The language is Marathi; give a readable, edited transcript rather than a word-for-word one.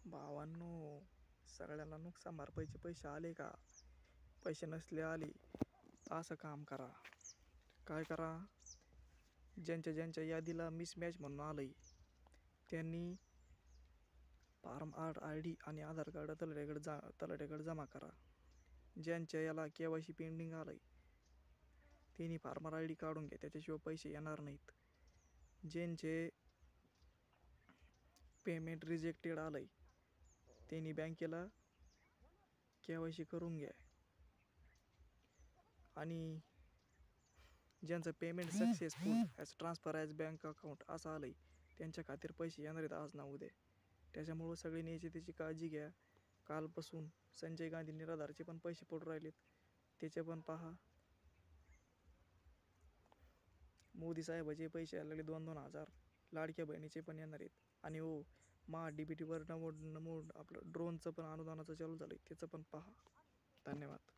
भावांनो, सगळ्याला नुकसान भरपाईचे पैसे आले का? पैसे नसले आले तर असं काम करा. काय करा, ज्यांच्या ज्यांच्या यादीला मिसमॅच म्हणून आलंय त्यांनी फॉर्म 8 ID आणि आधार कार्ड तलाठ्याकडे जमा करा. ज्यांच्या याला KYC पेंडिंग आलंय त्यांनी फार्मर ID काढून घ्या, त्याच्याशिवाय पैसे येणार नाहीत. ज्यांचे पेमेंट रिजेक्टेड आलंय त्यांनी बँकेला KYC करून घ्या. आणि ज्यांचं payment successful as transfer as bank account असं आलंय त्यांच्या खात्यावर पैसे येणार आहेत आज ना उद्या. त्याच्यामुळं सगळ्यांनी याची त्याची काळजी घ्या. कालपासून संजय गांधी निराधारचे पण पैसे पडून राहिलेत, त्याचे पण पहा. मोदी साहेबाचे पैसे यायला लागले 2-2 हजार. लाडक्या बहिणीचे पण येणार आहेत. आणि हो, DBTवर नमोड आपलं ड्रोनचं पण अनुदानाचं चालू झालं आहे, त्याचं पण पहा. धन्यवाद.